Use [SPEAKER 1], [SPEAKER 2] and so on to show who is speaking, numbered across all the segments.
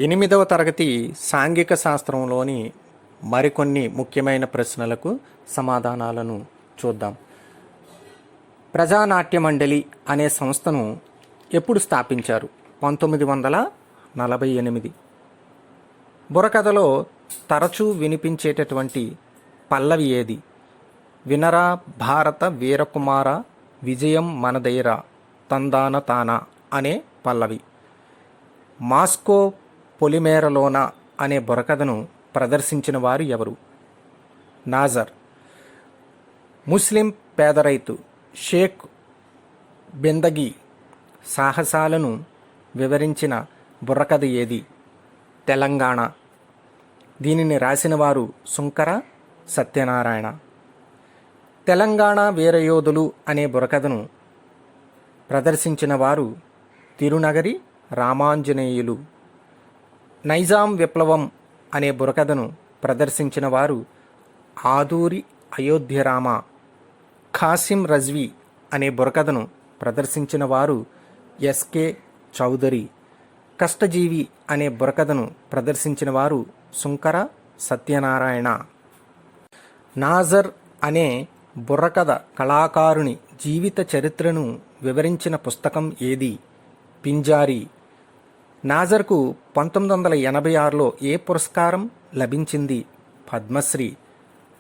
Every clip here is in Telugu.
[SPEAKER 1] ఎనిమిదవ తరగతి సాంఘిక శాస్త్రంలోని మరికొన్ని ముఖ్యమైన ప్రశ్నలకు సమాధానాలను చూద్దాం. ప్రజానాట్య మండలి అనే సంస్థను ఎప్పుడు స్థాపించారు? 1948. బుర్రకథలో తరచూ వినిపించేటటువంటి పల్లవి ఏది? వినరా భారత వీరకుమార విజయం మనదైరా తందాన తానా అనే పల్లవి. మాస్కో పొలిమేరలోన అనే బుర్రకథను ప్రదర్శించిన వారు ఎవరు? నాజర్. ముస్లిం పేద రైతు షేక్ బిందగి సాహసాలను వివరించిన బుర్రకథ ఏది? తెలంగాణ. దీనిని రాసిన వారు సుంకర సత్యనారాయణ. తెలంగాణ వీరయోధులు అనే బుర్రకథను ప్రదర్శించిన వారు తిరునగరి రామాంజనేయులు. నైజాం విప్లవం అనే బుర్రకథను ప్రదర్శించిన వారు ఆదూరి అయోధ్యరామ. ఖాసిం రజ్వీ అనే బుర్రకథను ప్రదర్శించిన వారు ఎస్కే చౌదరి. కష్టజీవి అనే బుర్రకథను ప్రదర్శించిన వారు సుంకర సత్యనారాయణ. నాజర్ అనే బుర్రకథ కళాకారుని జీవిత చరిత్రను వివరించిన పుస్తకం ఏది? పింజారీ. నాజర్కు 1986లో ఏ పురస్కారం లభించింది? పద్మశ్రీ.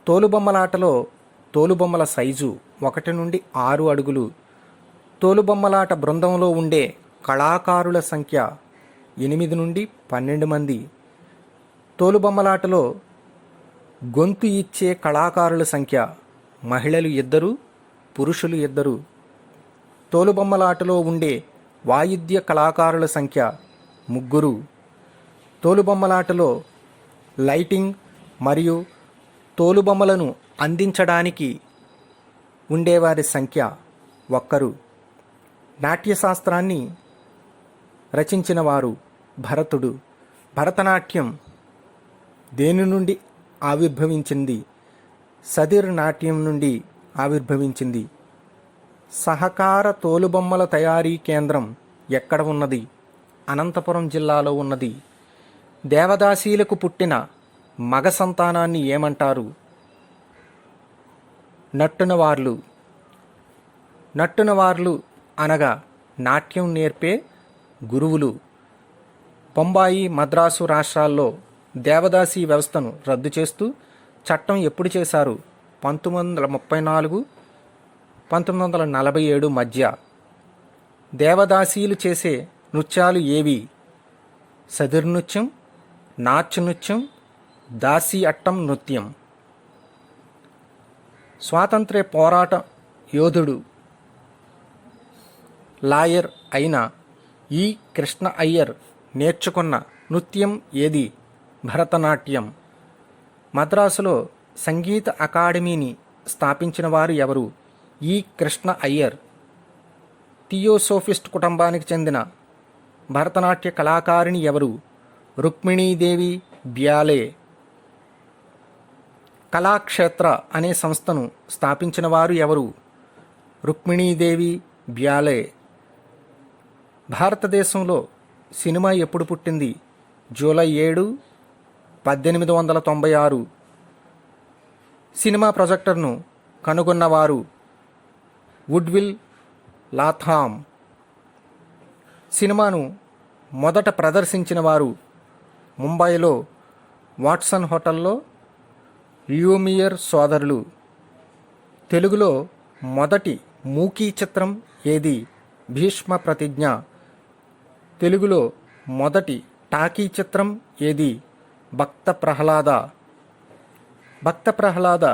[SPEAKER 1] తోలుబొమ్మలాటలో తోలుబొమ్మల సైజు 1 నుండి 6 అడుగులు. తోలుబొమ్మలాట బృందంలో ఉండే కళాకారుల సంఖ్య 8 నుండి 12 మంది. తోలుబొమ్మలాటలో గొంతు ఇచ్చే కళాకారుల సంఖ్య మహిళలు 2, పురుషులు 2. తోలుబొమ్మలాటలో ఉండే వాయిద్య కళాకారుల సంఖ్య 3. తోలుబొమ్మలాటలో లైటింగ్ మరియు తోలుబొమ్మలను అందించడానికి ఉండేవారి సంఖ్య 1. నాట్యశాస్త్రాన్ని రచించిన వారు భరతుడు. భరతనాట్యం దేని నుండి ఆవిర్భవించింది? సదిర్ నాట్యం నుండి ఆవిర్భవించింది. సహకార తోలుబొమ్మల తయారీ కేంద్రం ఎక్కడ ఉన్నది? అనంతపురం జిల్లాలో ఉన్నది. దేవదాసీలకు పుట్టిన మగ సంతానాన్ని ఏమంటారు? నట్టునవార్లు. నట్టునవార్లు అనగా నాట్యం నేర్పే గురువులు. బొంబాయి, మద్రాసు రాష్ట్రాల్లో దేవదాసీ వ్యవస్థను రద్దు చేస్తూ చట్టం ఎప్పుడు చేశారు? 1934, 1947 మధ్య. దేవదాసీలు చేసే నృత్యాలు ఏవి? సదిర్ నృత్యం, నాచ్ నృత్యం, దాసీ అట్టం నృత్యం. స్వాతంత్ర్య పోరాట యోధుడు లాయర్ అయిన ఈ కృష్ణ అయ్యర్ నేర్చుకున్న నృత్యం ఏది? భరతనాట్యం. మద్రాసులో సంగీత అకాడమీని స్థాపించిన వారు ఎవరు? ఈ కృష్ణ అయ్యర్. థియోసోఫిస్ట్ కుటుంబానికి చెందిన భరతనాట్య కళాకారిణి ఎవరు? రుక్మిణీదేవి బ్యాలే. కళాక్షేత్ర అనే సంస్థను స్థాపించిన వారు ఎవరు? రుక్మిణీదేవి బ్యాలే. భారతదేశంలో సినిమా ఎప్పుడు పుట్టింది? జూలై 7, 1896. సినిమా ప్రొజెక్టర్ను కనుగొన్నవారు వుడ్విల్ లాథామ్. సినిమాను మొదట ప్రదర్శించిన వారు ముంబైలో వాట్సన్ హోటల్లో ల్యూమియర్ సోదరులు. తెలుగులో మొదటి మూకీ చిత్రం ఏది? భీష్మ ప్రతిజ్ఞ. తెలుగులో మొదటి టాకీ చిత్రం ఏది? భక్త ప్రహ్లాద. భక్త ప్రహ్లాద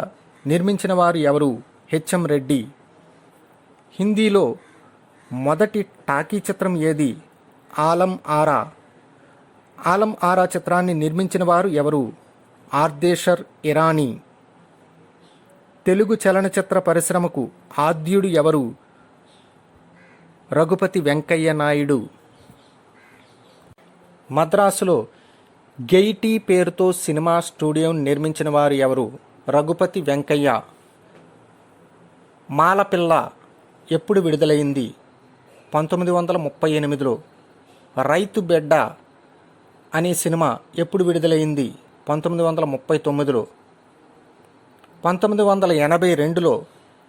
[SPEAKER 1] నిర్మించిన వారు ఎవరు? హెచ్ఎం రెడ్డి. హిందీలో మొదటి టాకీ చిత్రం ఏది? ఆలం ఆరా. ఆలం ఆరా చిత్రాన్ని నిర్మించిన వారు ఎవరు? ఆర్దేశర్ ఇరానీ. తెలుగు చలనచిత్ర పరిశ్రమకు ఆద్యుడు ఎవరు? రఘుపతి వెంకయ్య నాయుడు. మద్రాసులో గెయిటీ పేరుతో సినిమా స్టూడియోను నిర్మించిన వారు ఎవరు? రఘుపతి వెంకయ్య. మాలపిల్ల ఎప్పుడు విడుదలైంది? 1938లో. రైతు బిడ్డ అనే సినిమా ఎప్పుడు విడుదలైంది? 1939లో. 1982లో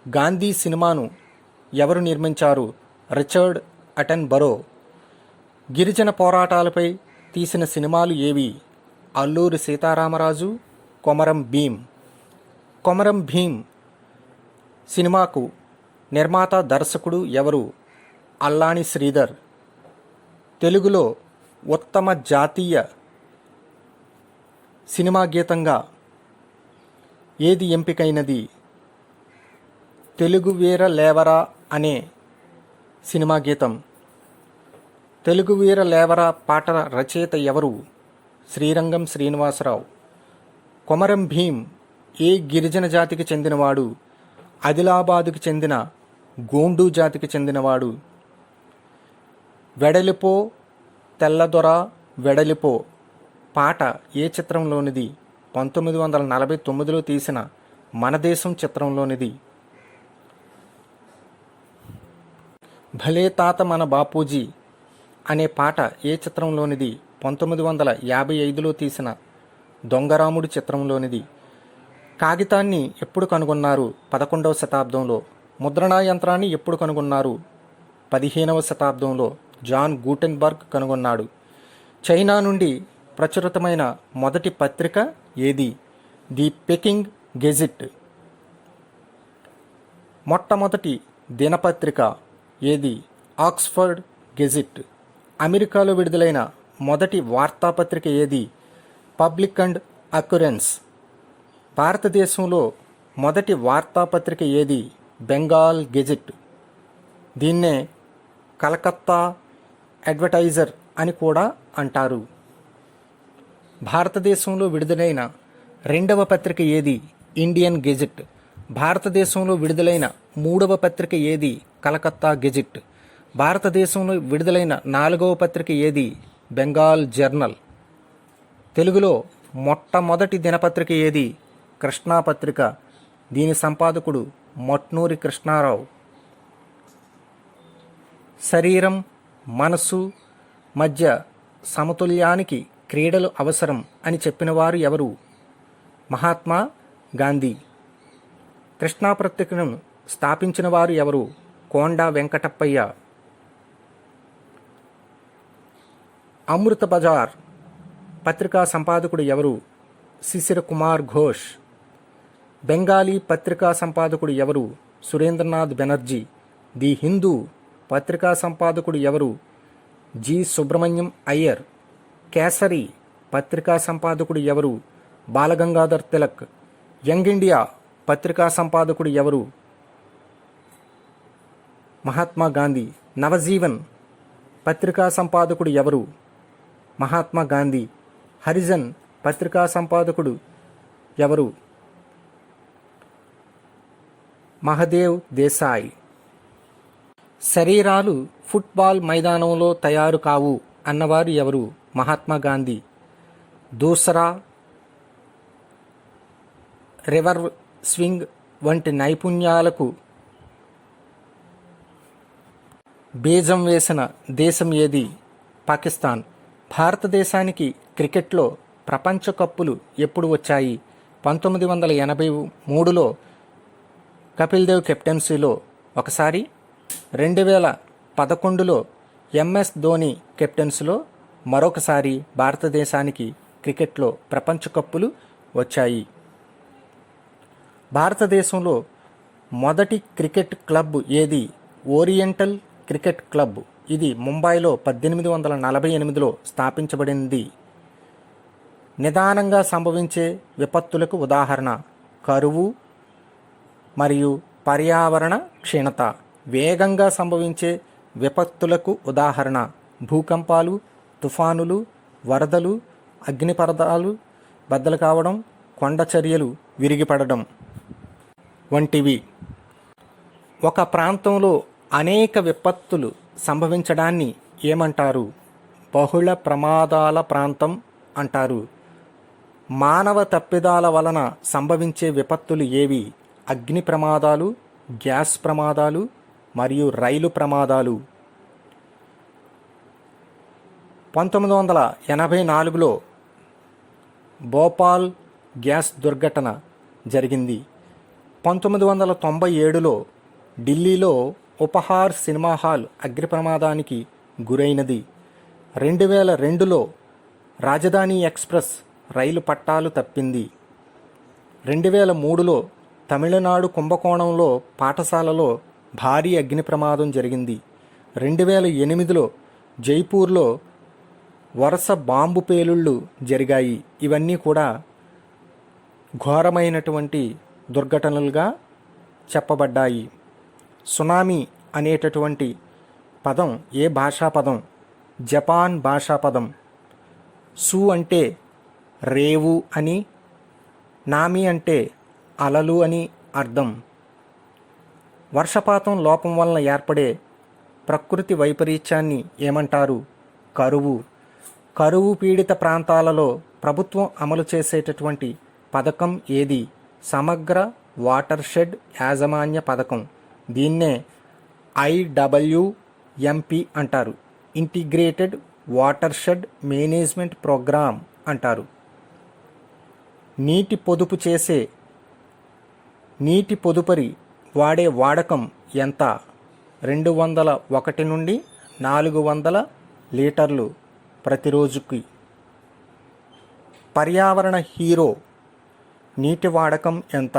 [SPEAKER 1] గాంధీ సినిమాను ఎవరు నిర్మించారు? Richard Attenborough. గిరిజన పోరాటాలపై తీసిన సినిమాలు ఏవి? అల్లూరి సీతారామరాజు, కొమరం భీం. కొమరం భీం సినిమాకు నిర్మాత దర్శకుడు ఎవరు? అల్లాని శ్రీధర్. తెలుగులో ఉత్తమ జాతీయ సినిమా గీతంగా ఏది ఎంపికైనది? తెలుగు వీర లేవరా అనే సినిమా గీతం. తెలుగు వీర లేవరా పాట రచయిత ఎవరు? శ్రీరంగం శ్రీనివాసరావు. కొమరం భీం ఏ గిరిజన జాతికి చెందినవాడు? ఆదిలాబాదుకు చెందిన గోండు జాతికి చెందినవాడు. వెడలిపో తెల్లదొర వెడలిపో పాట ఏ చిత్రంలోనిది? 1949లో తీసిన మన దేశం చిత్రంలోనిది. భలే తాత మన బాపూజీ అనే పాట ఏ చిత్రంలోనిది? 1955లో తీసిన దొంగరాముడు చిత్రంలోనిది. కాగితాన్ని ఎప్పుడు కనుగొన్నారు? 11వ శతాబ్దంలో. ముద్రణా యంత్రాన్ని ఎప్పుడు కనుగొన్నారు? 15వ శతాబ్దంలో జాన్ గూటెన్బర్గ్ కనుగొన్నాడు. చైనా నుండి ప్రచురితమైన మొదటి పత్రిక ఏది? The Peking gazette. మొట్టమొదటి దినపత్రిక ఏది? Oxford gazette. అమెరికాలో విడుదలైన మొదటి వార్తాపత్రిక ఏది? Public and occurrence. భారతదేశంలో మొదటి వార్తాపత్రిక ఏది? బెంగాల్ గెజిట్. దీన్నే కలకత్తా అడ్వర్టైజర్ అని కూడా అంటారు. భారతదేశంలో విడుదలైన రెండవ పత్రిక ఏది? Indian gazette. భారతదేశంలో విడుదలైన మూడవ పత్రిక ఏది? కలకత్తా గెజిట్. భారతదేశంలో విడుదలైన నాలుగవ పత్రిక ఏది? బెంగాల్ జర్నల్. తెలుగులో మొట్టమొదటి దినపత్రిక ఏది? కృష్ణా పత్రిక. దీని సంపాదకుడు మట్నూరి కృష్ణారావు. శరీరం మనసు మధ్య సమతుల్యానికి క్రీడలు అవసరం అని చెప్పినవారు ఎవరు? మహాత్మా గాంధీ. కృష్ణా పత్రికను స్థాపించిన వారు ఎవరు? కోండా వెంకటప్పయ్య. అమృత బజార్ పత్రికా సంపాదకుడు ఎవరు? శిశిర కుమార్ ఘోష్. బెంగాలీ పత్రికా సంపాదకుడు ఎవరు? సురేంద్రనాథ్ బెనర్జీ. ది హిందూ పత్రికా సంపాదకుడు ఎవరు? జి సుబ్రహ్మణ్యం అయ్యర్. కేసరి పత్రికా సంపాదకుడు ఎవరు? బాలగంగాధర్ తిలక్. యంగ్ ఇండియా పత్రికా సంపాదకుడు ఎవరు? మహాత్మా గాంధీ. నవజీవన్ పత్రికా సంపాదకుడు ఎవరు? మహాత్మా గాంధీ. హరిజన్ పత్రికా సంపాదకుడు ఎవరు? మహదేవ్ దేశాయ్. శరీరాలు ఫుట్బాల్ మైదానంలో తయారు కావు అన్నవారు ఎవరు? మహాత్మా గాంధీ. దూసరా రివర్వ్ స్వింగ్ వంటి నైపుణ్యాలకు బీజం వేసిన దేశం ఏది? పాకిస్తాన్. భారతదేశానికి క్రికెట్లో ప్రపంచ కప్పులు ఎప్పుడు వచ్చాయి? 1983లో కపిల్ దేవ్ కెప్టెన్సీలో ఒకసారి, 2011లో ఎంఎస్ ధోని కెప్టెన్సీలో మరొకసారి భారతదేశానికి క్రికెట్లో ప్రపంచ కప్పులు వచ్చాయి. భారతదేశంలో మొదటి క్రికెట్ క్లబ్ ఏది? Oriental cricket club. ఇది ముంబైలో 1848లో స్థాపించబడింది. నిదానంగా సంభవించే విపత్తులకు ఉదాహరణ కరువు మరియు పర్యావరణ క్షీణత. వేగంగా సంభవించే విపత్తులకు ఉదాహరణ భూకంపాలు, తుఫానులు, వరదలు, అగ్నిపర్వతాలు బద్దలు కావడం, కొండ చర్యలు విరిగిపడడం వంటివి. ఒక ప్రాంతంలో అనేక విపత్తులు సంభవించడాన్ని ఏమంటారు? బహుళ ప్రమాదాల ప్రాంతం అంటారు. మానవ తప్పిదాల వలన సంభవించే విపత్తులు ఏవి? అగ్ని ప్రమాదాలు, గ్యాస్ ప్రమాదాలు మరియు రైలు ప్రమాదాలు. 1984లో భోపాల్ గ్యాస్ దుర్ఘటన జరిగింది. 1997లో ఢిల్లీలో ఉపహార్ సినిమా హాల్ అగ్ని ప్రమాదానికి గురైనది. 2002లో రాజధాని ఎక్స్ప్రెస్ రైలు పట్టాలు తప్పింది. 2003లో తమిళనాడు కుంభకోణంలో పాఠశాలలో భారీ అగ్ని ప్రమాదం జరిగింది. 2008లో జైపూర్లో వరుస బాంబు పేలుళ్ళు జరిగాయి. ఇవన్నీ కూడా ఘోరమైనటువంటి దుర్ఘటనలుగా చెప్పబడ్డాయి. సునామీ అనేటటువంటి పదం ఏ భాషా పదం? జపాన్ భాషా పదం. సు అంటే రేవు అని, నామి అంటే అలలు అని అర్థం. వర్షపాతం లోపం వలన ఏర్పడే ప్రకృతి వైపరీత్యాన్ని ఏమంటారు? కరువు. కరువు పీడిత ప్రాంతాలలో ప్రభుత్వం అమలు చేసేటటువంటి పథకం ఏది? సమగ్ర వాటర్ షెడ్ యాజమాన్య పథకం. దీన్నే IWMP అంటారు. Integrated watershed management programme అంటారు. నీటి పొదుపరి వాడే వాడకం ఎంత? 201 నుండి 400 లీటర్లు ప్రతిరోజుకి. పర్యావరణ హీరో నీటి వాడకం ఎంత?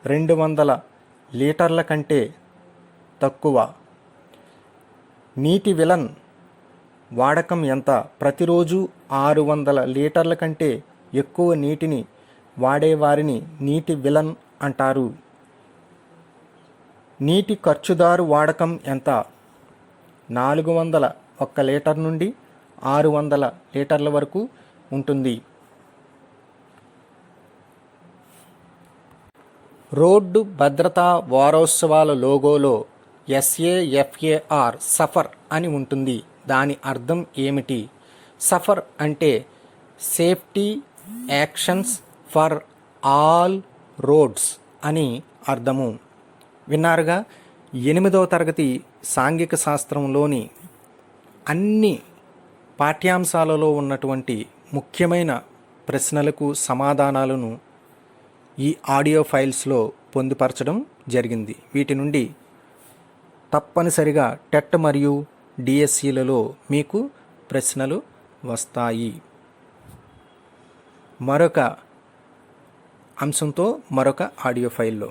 [SPEAKER 1] 200 లీటర్ల కంటే తక్కువ. నీటి విలన్ వాడకం ఎంత? ప్రతిరోజు 600 లీటర్ల కంటే ఎక్కువ నీటిని వాడేవారిని నీటి విలన్ అంటారు. నీటి ఖర్చుదారు వాడకం ఎంత? 401 లీటర్ నుండి 600 లీటర్ల వరకు ఉంటుంది. రోడ్డు భద్రతా వారోత్సవాల లోగోలో SAFAR సఫర్ అని ఉంటుంది. దాని అర్థం ఏమిటి? సఫర్ అంటే safety actions for all roads అని అర్థము. విన్నారుగా, 8వ తరగతి సాంఘిక శాస్త్రంలోని అన్ని పాఠ్యాంశాలలో ఉన్నటువంటి ముఖ్యమైన ప్రశ్నలకు సమాధానాలను ఈ ఆడియో ఫైల్స్లో పొందుపరచడం జరిగింది. వీటి నుండి తప్పనిసరిగా టెట్ మరియు డిఎస్సిలలో మీకు ప్రశ్నలు వస్తాయి. మరొక అంశంతో మరొక ఆడియో ఫైల్లో